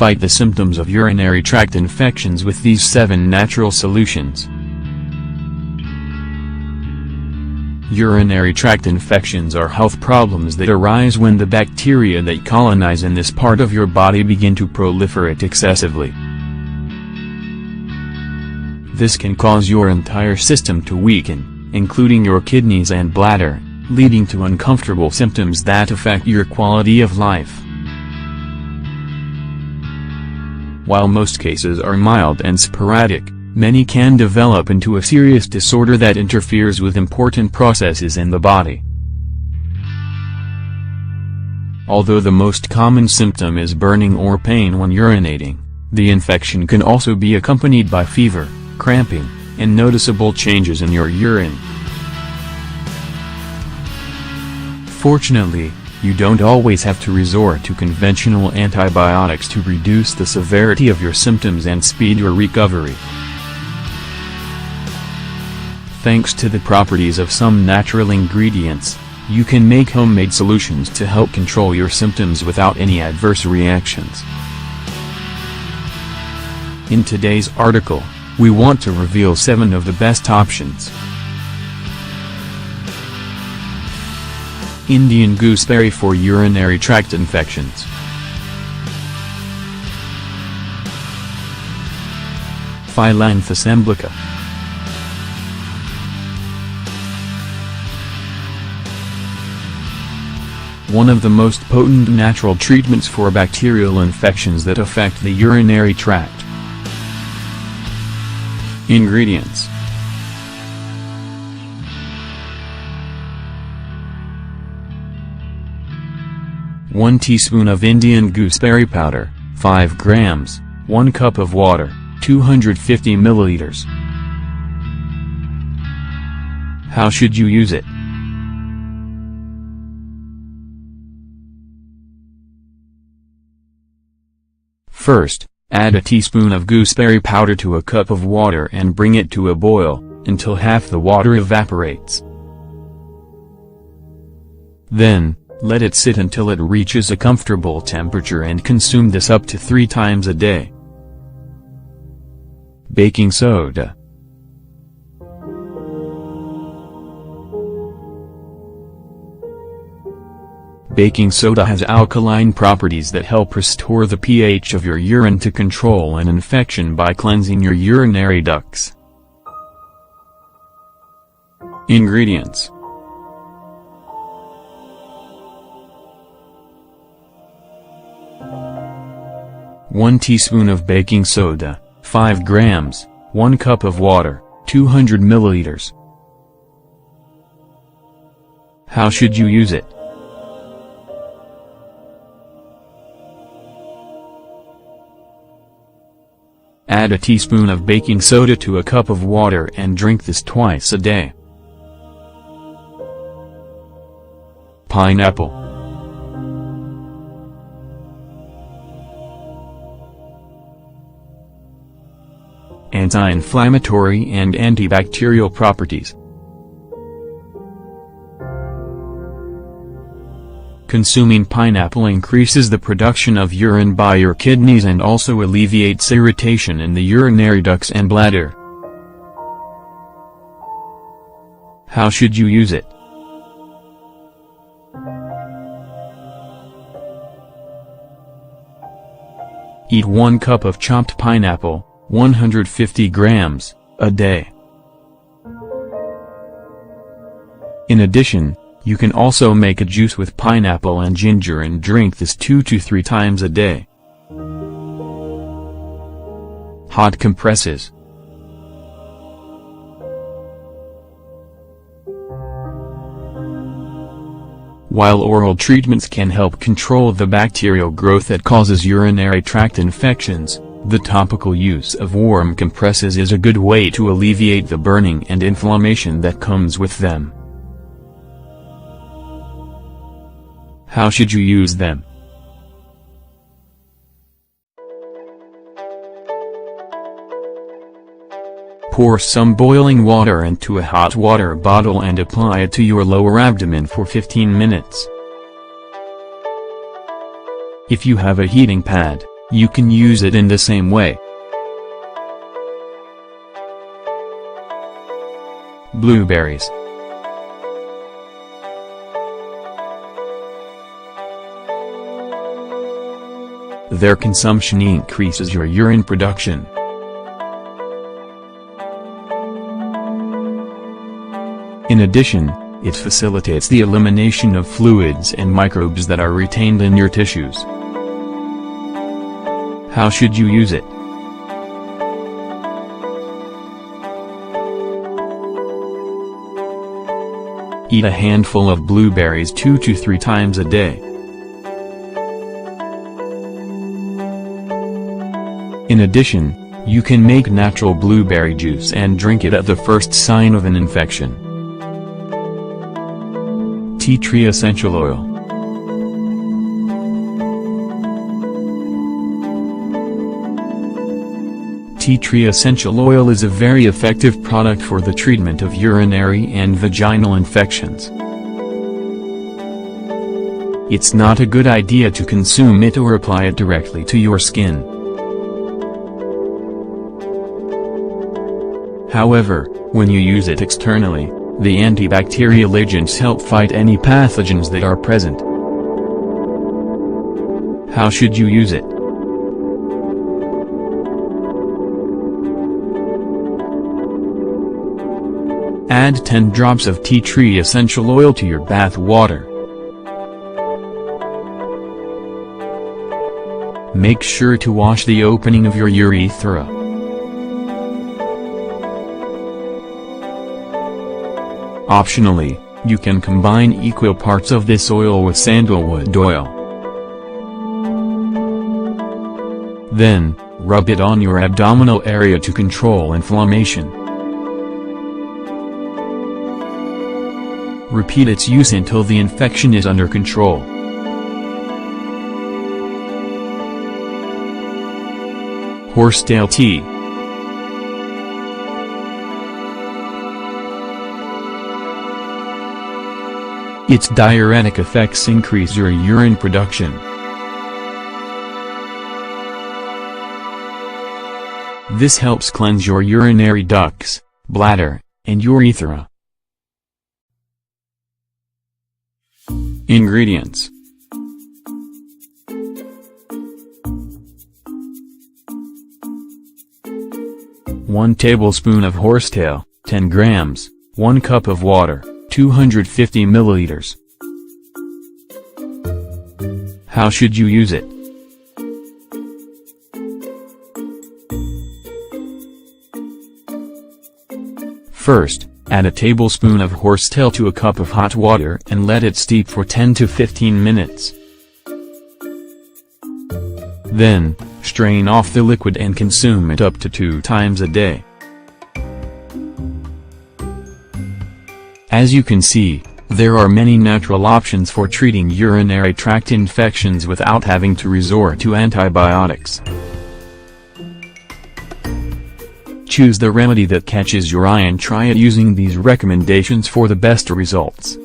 fight the symptoms of urinary tract infections with these 7 natural solutions. Urinary tract infections are health problems that arise when the bacteria that colonize in this part of your body begin to proliferate excessively. This can cause your entire system to weaken, including your kidneys and bladder, leading to uncomfortable symptoms that affect your quality of life. While most cases are mild and sporadic, many can develop into a serious disorder that interferes with important processes in the body. Although the most common symptom is burning or pain when urinating, the infection can also be accompanied by fever, cramping, and noticeable changes in your urine. Fortunately, you don't always have to resort to conventional antibiotics to reduce the severity of your symptoms and speed your recovery. Thanks to the properties of some natural ingredients, you can make homemade solutions to help control your symptoms without any adverse reactions. In today's article, we want to reveal 7 of the best options. Indian gooseberry for urinary tract infections. Phyllanthus emblica. One of the most potent natural treatments for bacterial infections that affect the urinary tract. Ingredients: 1 teaspoon of Indian gooseberry powder, 5 grams, 1 cup of water, 250 milliliters. How should you use it? First, add a teaspoon of gooseberry powder to a cup of water and bring it to a boil, until half the water evaporates. Then, let it sit until it reaches a comfortable temperature and consume this up to 3 times a day. Baking soda. Baking soda has alkaline properties that help restore the pH of your urine to control an infection by cleansing your urinary ducts. Ingredients: 1 teaspoon of baking soda, 5 grams, 1 cup of water, 200 milliliters. How should you use it? Add a teaspoon of baking soda to a cup of water and drink this twice a day. Pineapple. Anti-inflammatory and antibacterial properties. Consuming pineapple increases the production of urine by your kidneys and also alleviates irritation in the urinary ducts and bladder. How should you use it? Eat 1 cup of chopped pineapple, 150 grams, a day. In addition, you can also make a juice with pineapple and ginger and drink this 2 to 3 times a day. Hot compresses. While oral treatments can help control the bacterial growth that causes urinary tract infections, the topical use of warm compresses is a good way to alleviate the burning and inflammation that comes with them. How should you use them? Pour some boiling water into a hot water bottle and apply it to your lower abdomen for 15 minutes. If you have a heating pad, You can use it in the same way. Blueberries. Their consumption increases your urine production. In addition, it facilitates the elimination of fluids and microbes that are retained in your tissues. How should you use it? Eat a handful of blueberries 2 to 3 times a day. In addition, you can make natural blueberry juice and drink it at the first sign of an infection. Tea tree essential oil. Tea tree essential oil is a very effective product for the treatment of urinary and vaginal infections. It's not a good idea to consume it or apply it directly to your skin. However, when you use it externally, the antibacterial agents help fight any pathogens that are present. How should you use it? Add 10 drops of tea tree essential oil to your bath water. Make sure to wash the opening of your urethra. Optionally, you can combine equal parts of this oil with sandalwood oil. Then, rub it on your abdominal area to control inflammation. Repeat its use until the infection is under control. Horsetail tea. Its diuretic effects increase your urine production. This helps cleanse your urinary ducts, bladder, and urethra. Ingredients: 1 tablespoon of horsetail, 10 grams, 1 cup of water, 250 milliliters. How should you use it? First, add a tablespoon of horsetail to a cup of hot water and let it steep for 10 to 15 minutes. Then, strain off the liquid and consume it up to 2 times a day. As you can see, there are many natural options for treating urinary tract infections without having to resort to antibiotics. Choose the remedy that catches your eye and try it using these recommendations for the best results.